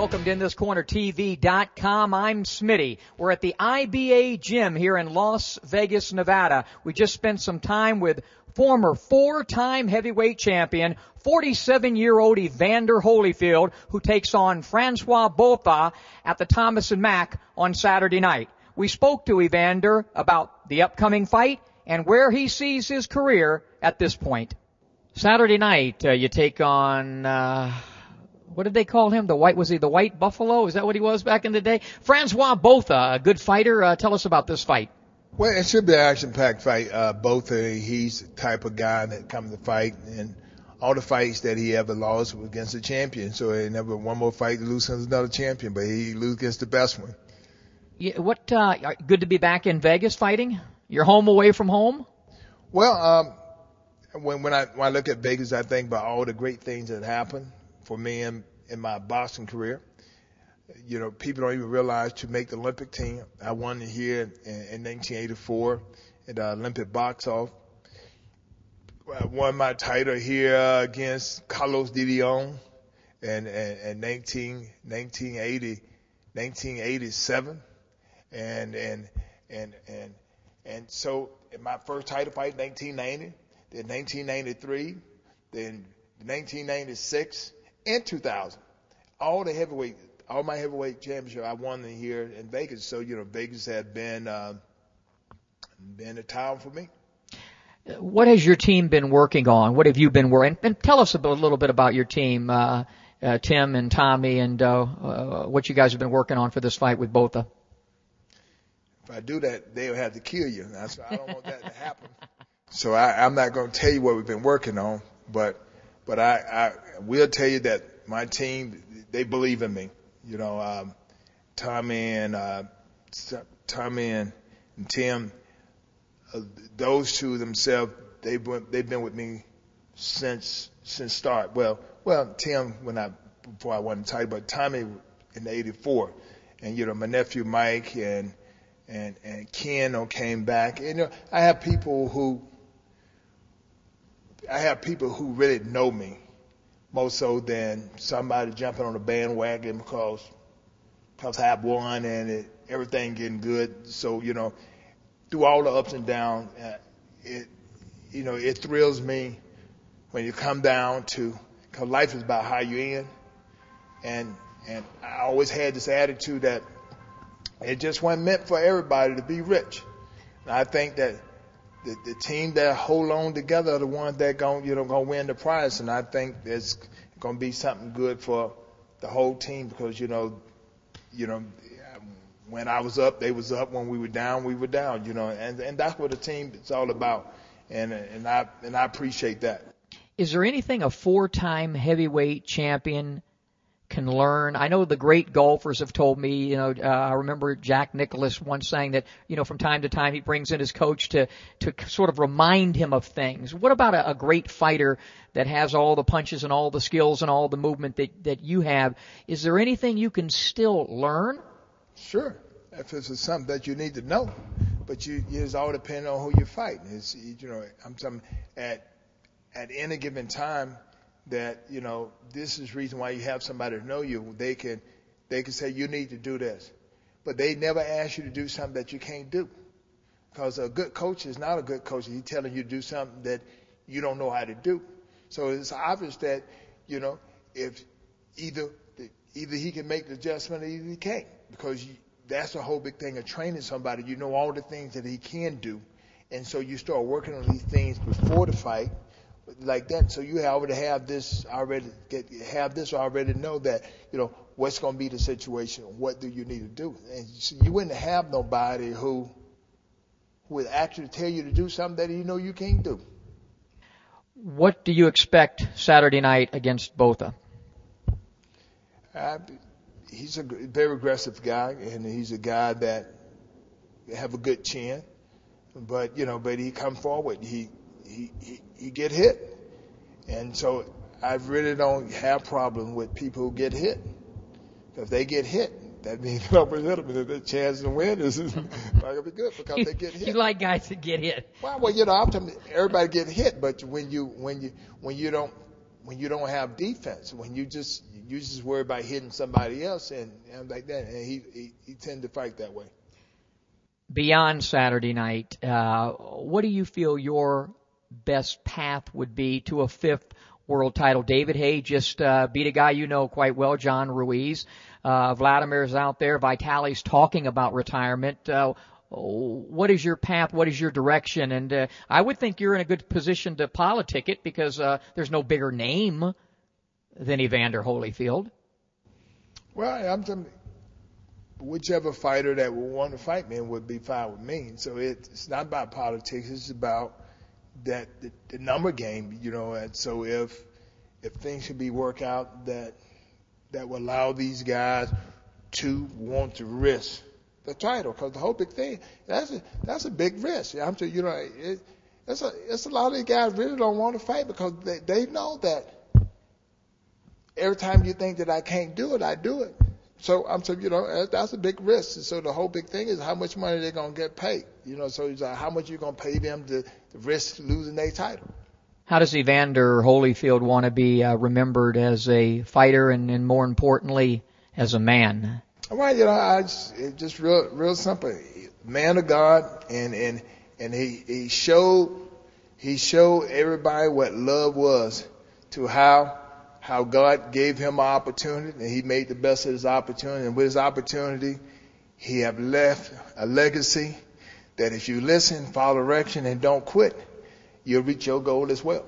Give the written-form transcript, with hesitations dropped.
Welcome to InThisCornerTV.com. I'm Smitty. We're at the IBA gym here in Las Vegas, Nevada. We just spent some time with former four-time heavyweight champion, 47-year-old Evander Holyfield, who takes on Frans Botha at the Thomas Mack on Saturday night. We spoke to Evander about the upcoming fight and where he sees his career at this point. Saturday night, you take on, what did they call him? Was he the White Buffalo? Is that what he was back in the day? Frans Botha, a good fighter. Tell us about this fight. Well, it should be an action-packed fight. Botha, he's the type of guy that comes to fight, and all the fights that he ever lost were against a champion. So he never one more fight to lose against another champion, but he lose against the best one. Yeah, good to be back in Vegas fighting? You're home away from home? Well, when I look at Vegas, I think about all the great things that happened for me in my boxing career. You know, people don't even realize to make the Olympic team. I won here in 1984 at the Olympic box-off. I won my title here against Carlos de Leon in 1987. And so in my first title fight, 1990, then 1993, then 1996, and 2000. All my heavyweight championship I won here in Vegas. So, you know, Vegas had been a town for me. What has your team been working on? What have you been working? And tell us a little bit about your team, Tim and Tommy, and what you guys have been working on for this fight with Botha. If I do that, they'll have to kill you. I don't want that to happen. So I'm not going to tell you what we've been working on, but I will tell you that my team, they believe in me. You know, Tommy and Tim, those two themselves, they've been with me since start. Well, Tim before I won the title, but Tommy in '84, and you know my nephew Mike and Ken came back. And, you know, I have people who really know me more so than somebody jumping on the bandwagon because I've won and everything getting good. So, you know, through all the ups and downs, it thrills me when you come down to, because life is about how you end. And I always had this attitude that it just wasn't meant for everybody to be rich. And I think that the team that hold on together are the ones that gonna win the prize. And I think it's gonna be something good for the whole team because you know, when I was up, they was up. When we were down, we were down. You know, and that's what the team is all about. And I appreciate that. Is there anything a four-time heavyweight champion can learn? I know the great golfers have told me, you know, I remember Jack Nicklaus once saying that, you know, from time to time he brings in his coach to sort of remind him of things. What about a great fighter that has all the punches and all the skills and all the movement that you have? Is there anything you can still learn? Sure. If it's something that you need to know, but it's all depending on who you're fighting. It's, you know, I'm talking at any given time, that, you know, this is the reason why you have somebody to know you. They can say you need to do this, but they never ask you to do something that you can't do, because a good coach is not a good coach. He's telling you to do something that you don't know how to do. So it's obvious that, you know, if either he can make the adjustment or either he can't, because that's the whole big thing of training somebody. You know all the things that he can do, and so you start working on these things before the fight. Like that, so you already have this already know that, you know, what's going to be the situation, what do you need to do, and so you wouldn't have nobody who would actually tell you to do something that you know you can't do. What do you expect Saturday night against Botha? He's a very aggressive guy, and he's a guy that have a good chin, but he come forward, he get hit. And so I really don't have problem with people who get hit. If they get hit, that means hit them, and the chance to win is not going to be good because they get hit. You like guys that get hit. Well, I'm telling you, everybody get hit, but when you don't when you don't have defense, when you just worry about hitting somebody else and like that, and he tend to fight that way. Beyond Saturday night, what do you feel your best path would be to a 5th world title? David Haye just beat a guy you know quite well, John Ruiz. Vladimir's out there. Vitali's talking about retirement. What is your path? What is your direction? And I would think you're in a good position to politic it because there's no bigger name than Evander Holyfield. Well, whichever fighter that would want to fight me would be fine with me. So it's not about politics. It's about the number game, you know. And so if things should be work out that will allow these guys to want to risk the title, because the whole big thing, that's a big risk. I'm saying, you know, it's a lot of these guys really don't want to fight because they know that every time you think that I can't do it, I do it. So I'm saying, you know, that's a big risk. So the whole big thing is how much money they're gonna get paid. You know, so it's like how much you're gonna pay them to risk losing their title. How does Evander Holyfield want to be remembered as a fighter and more importantly, as a man? Well, you know, it's just real simple. Man of God, and he showed everybody what love was, to how God gave him an opportunity, and he made the best of his opportunity. And with his opportunity, he have left a legacy that if you listen, follow direction, and don't quit, you'll reach your goal as well.